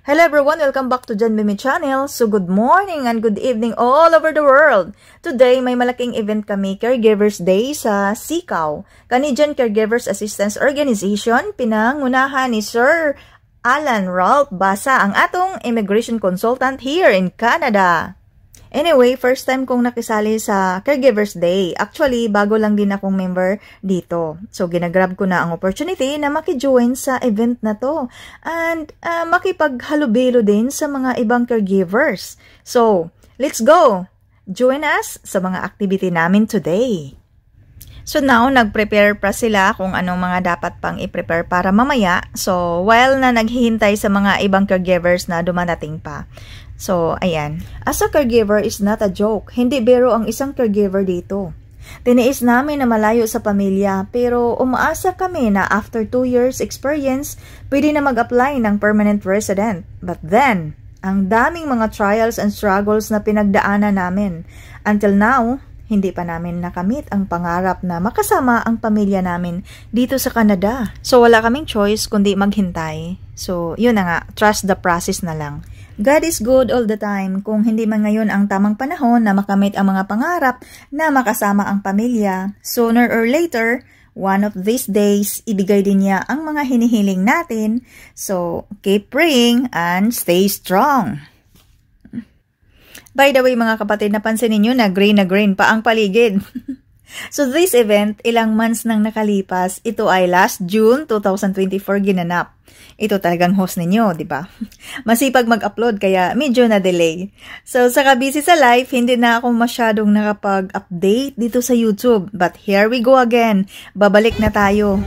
Hello everyone, welcome back to Jan Mimi channel. So good morning and good evening all over the world. Today may malaking event kami, Caregivers Day sa Sikaw, Canadian Caregivers Assistance Organization. Pinangunahan ni Sir Alan Ralph Basa, ang atong immigration consultant here in Canada. Anyway, first time kong nakisali sa Caregivers Day. Actually, bago lang din akong member dito. So, ginagrab ko na ang opportunity na makijoin sa event na to. And makipaghalubilo din sa mga ibang caregivers. So, let's go! Join us sa mga activity namin today. So now, nag-prepare pa sila kung anong mga dapat pang i-prepare para mamaya. So, while na naghihintay sa mga ibang caregivers na dumadating pa. So, ayan. As a caregiver is not a joke. Hindi biro ang isang caregiver dito. Tiniis namin na malayo sa pamilya, pero umaasa kami na after 2 years experience, pwede na mag-apply ng permanent resident. But then, ang daming mga trials and struggles na pinagdaanan namin. Until now, hindi pa namin nakamit ang pangarap na makasama ang pamilya namin dito sa Canada. So, wala kaming choice kundi maghintay. So, yun na nga, trust the process na lang. God is good all the time. Kung hindi man ngayon ang tamang panahon na makamit ang mga pangarap na makasama ang pamilya, sooner or later, one of these days, ibigay din niya ang mga hinihiling natin. So, keep praying and stay strong. By the way, mga kapatid, napansin ninyo na green pa ang paligid. So, this event, ilang months nang nakalipas, ito ay last June 2024 ginanap. Ito talagang host ninyo, di ba? Masipag mag-upload kaya medyo na-delay. So, sa kabisi sa live, hindi na ako masyadong nakapag-update dito sa YouTube. But here we go again. Babalik na tayo.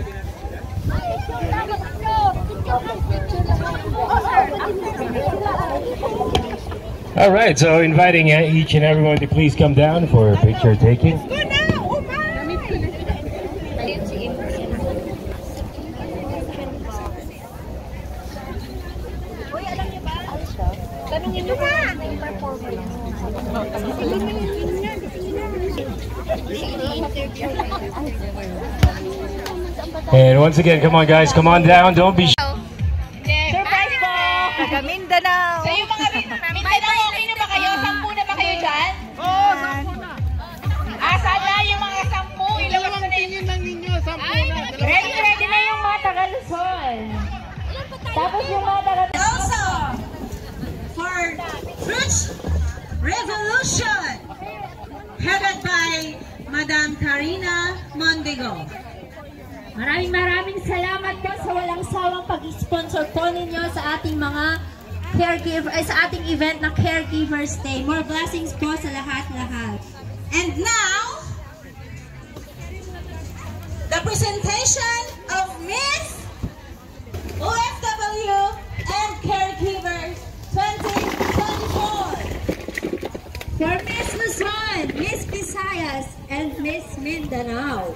Alright, so inviting each and everyone to please come down for picture taking. And once again, come on guys, come on down, don't be shy. Surprise po! Taga Mindanao! So yung mga Mindanao, okay na ba kayo? 10 na ba kayo dyan? Oo, 10 na. Saan na yung mga 10? Ilabas na na Tingin lang ninyo, 10 na. Ready na yung mga taga Luzon. Tapos yung mga taga Also, for Fruits Revolution, headed by Madam Karina Mondigo. Maraming salamat po sa walang sawang pag-sponsor po ninyo sa ating mga caregiver, sa ating event na Caregivers Day. More blessings po sa lahat-lahat. And now, the presentation of Miss OFW and Caregivers 2024. For Miss Luzon, Miss Visayas, and Miss Mindanao.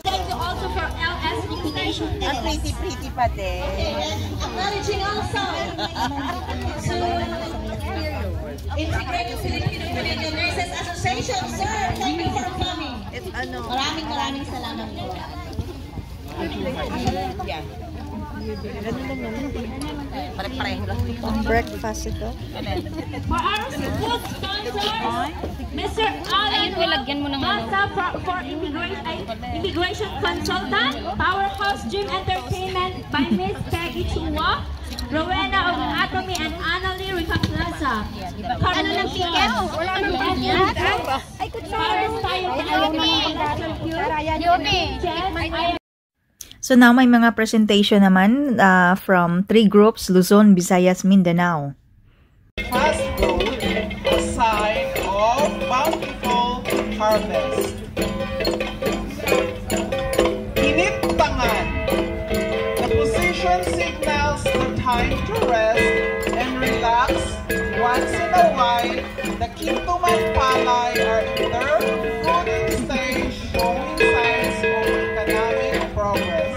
Thank you also for LS Education. pretty pa din. Acknowledging also to Integrated Filipino Canadian Nurses Association. Sir, thank you for coming. Maraming salamat po. Yeah. Breakfast ito. For our food sponsors, Mr. Alan Basa for Immigration Consultant, Powerhouse Gym Entertainment by Miss Peggy Chua, Rowena of Anatomy and Annalie Rica Plaza. Ano ng ticket? Wala nang ticket. Ay, Paris tayo tayo. So now may mga presentation naman from 3 groups, Luzon, Visayas, Mindanao. Fast food, a sign of bountiful harvest. Hinintangan. The position signals the time to rest and relax. Once in a while, the Kintuman Palay are in their fruiting stage, showing signs of economic progress.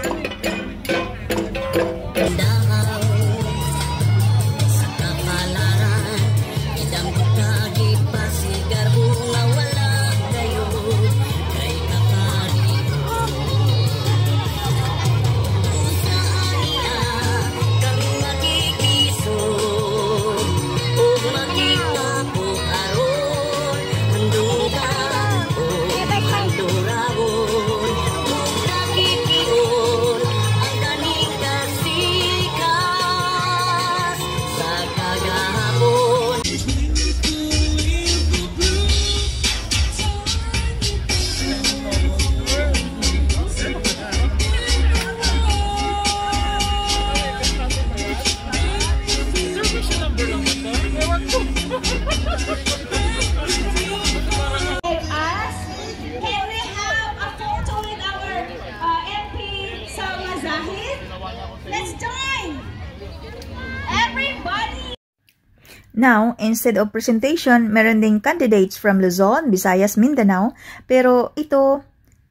Kahit? Let's join! Everybody! Now, instead of presentation, meron ding candidates from Luzon, Visayas, Mindanao, pero ito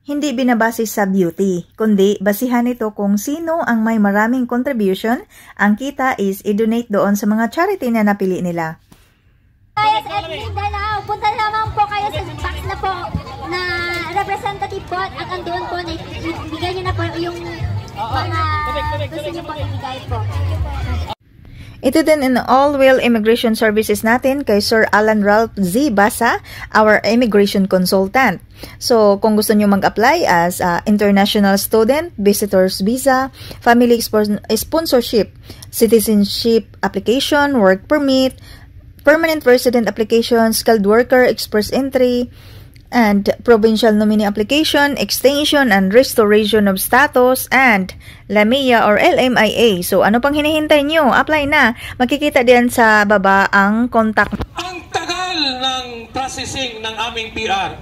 hindi binabase sa beauty, kundi basihan ito kung sino ang may maraming contribution. Ang kita is i-donate doon sa mga charity na napili nila. Guys, at Mindanao, punta naman po kayo sa box na po na representative po at andun po na ibigay nyo na po yung mga gusto nyo po ibigay po. Ito din in all-wheel immigration services natin kay Sir Alan Ralph Z. Basa, our immigration consultant. So, kung gusto nyo mag-apply as international student, visitor's visa, family sponsorship, citizenship application, work permit, permanent resident application, skilled worker, express entry, and provincial nominee application, extension and restoration of status, and LAMIA or LMIA. So, ano pang hinihintay nyo? Apply na. Makikita din sa baba ang contact. Ang tagal ng processing ng aming PR.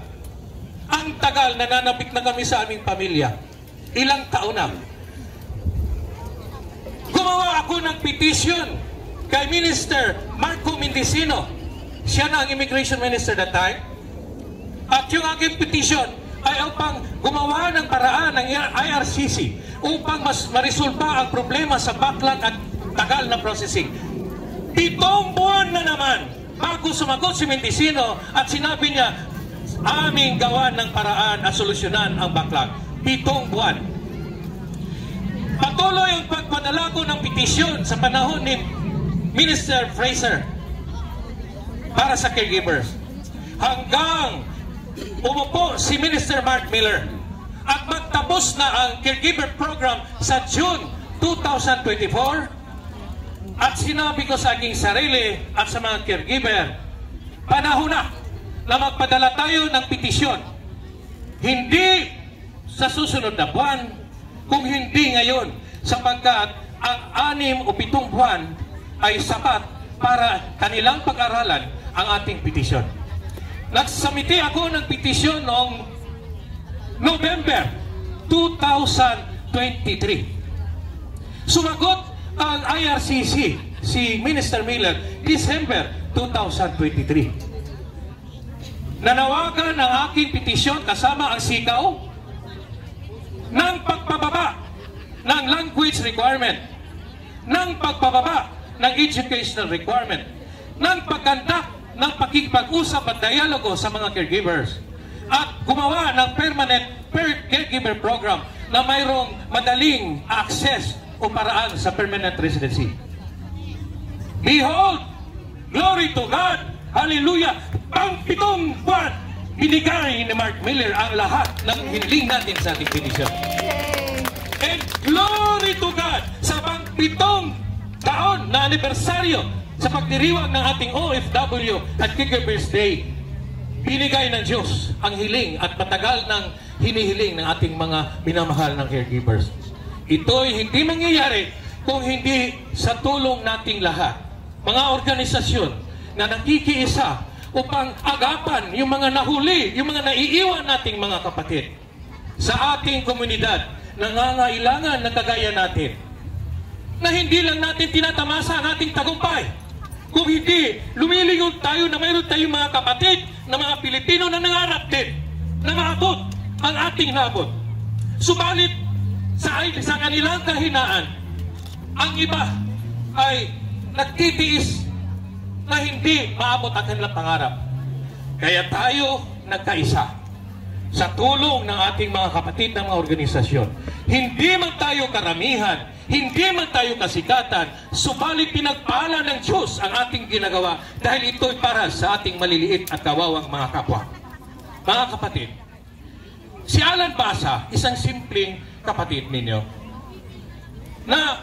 Ang tagal, nananabik na kami sa aming pamilya. Ilang taon na. Gumawa ako ng petition kay Minister Marco Mendicino. Siya na ang Immigration Minister that time. At yung aking petition ay upang gumawa ng paraan ng IRCC upang mas marisolba ang problema sa backlog at tagal na processing. 7 buwan na naman bago sumagot si Mendicino at sinabi niya, aming gawa ng paraan at solusyonan ang backlog. 7 buwan. Patuloy ang pagpadala ko ng petisyon sa panahon ni Minister Fraser para sa caregivers. Hanggang umupo si Minister Mark Miller at magtapos na ang caregiver program sa June 2024 at sinabi ko sa aking sarili at sa mga caregiver, panahon na magpadala tayo ng petisyon. Hindi sa susunod na buwan, kung hindi ngayon, sapagkat ang 6 o 7 buwan ay sapat para kanilang pag-aralan ang ating petisyon. Nagsamiti ako ng petisyon noong November 2023. Sumagot ang IRCC, si Minister Miller, December 2023. Nanawagan ang aking petisyon kasama ang SICAO ng pagpababa ng language requirement, ng pagpababa ng educational requirement, ng pagkandak ng pakikipag-usap at dialogo sa mga caregivers at gumawa ng permanent caregiver program na mayroong madaling access o paraan sa permanent residency. Behold, glory to God, hallelujah, pang 7 buwan binigay ni Mark Miller ang lahat ng hiniling natin sa ating petisyon. And glory to God, sa pang 7 taon na anibersaryo sa pagdiriwang ng ating OFW at Caregivers Day, binigay ng Diyos ang hiling at matagal ng hinihiling ng ating mga minamahal ng caregivers. Ito'y hindi mangyayari kung hindi sa tulong nating lahat. Mga organisasyon na nakikiisa upang agapan yung mga nahuli, yung mga naiiwan nating mga kapatid sa ating komunidad, nangangailangan na kagaya natin, na hindi lang natin tinatamasa ang ating tagumpay. Kung hindi, lumilingon tayo na mayroon tayong mga kapatid na mga Pilipino na nangarap din na maabot ang ating nabot. Subalit, sa kanilang kahinaan, ang iba ay nagtitiis na hindi maabot ang kanilang pangarap. Kaya tayo nagkaisa sa tulong ng ating mga kapatid ng mga organisasyon. Hindi man tayo karamihan, hindi man tayo kasikatan, subalit pinagpala ng Diyos ang ating ginagawa dahil ito'y para sa ating maliliit at kawawang mga kapwa. Mga kapatid, si Alan Basa, isang simpleng kapatid ninyo, na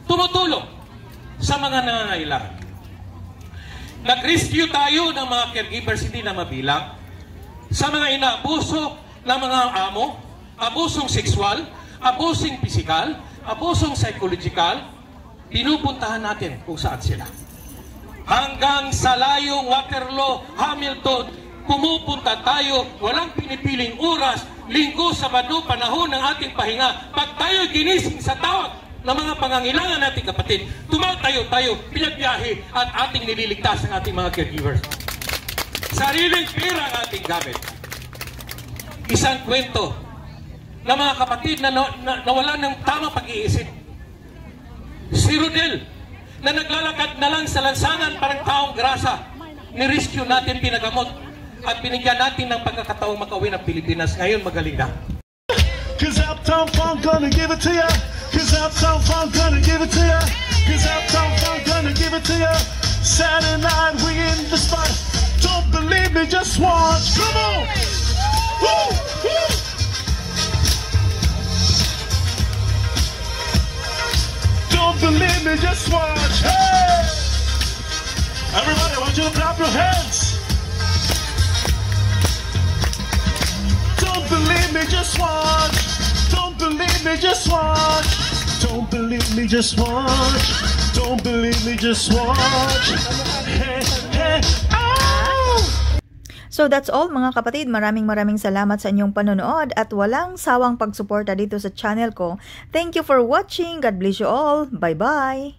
tumutulong sa mga nangangailangan. Nag-rescue tayo ng mga caregivers hindi na mabilang, sa mga inaabuso ng mga amo, abusong sexual, abusong pisikal, abusong psychological, pinupuntahan natin kung saan sila. Hanggang sa layong Waterloo, Hamilton, pumupunta tayo, walang pinipiling oras, Linggo, Sabado, panahon ng ating pahinga. Pag tayo ginising sa tawag ng mga pangangailangan nating kapatid, tumatayo tayo, pinagbiyahe at ating nililigtas ang ating mga caregivers. Sariling pera ang ating gamit. Isang kwento na mga kapatid na nawala ng tamang pag-iisip. Si Rodel, na naglalakad na lang sa lansangan parang taong grasa, ni-rescue natin, pinagamot, at binigyan natin ng pagkakataong makauwi ng Pilipinas. Ngayon magaling na. Cause Uptown Funk gonna give it to ya. Cause Uptown Funk gonna give it to ya. Cause Uptown Funk gonna give it to ya. Saturday night we in the spot. Don't believe me, just watch. Come on. Woo, woo. Don't believe me, just watch. Hey! Everybody, I want you to clap your hands. Don't believe me, just watch. Don't believe me, just watch. Don't believe me, just watch. Don't believe me, just watch. Hey, hey, oh! So that's all mga kapatid, maraming salamat sa inyong panonood at walang sawang pagsuporta dito sa channel ko. Thank you for watching. God bless you all. Bye-bye!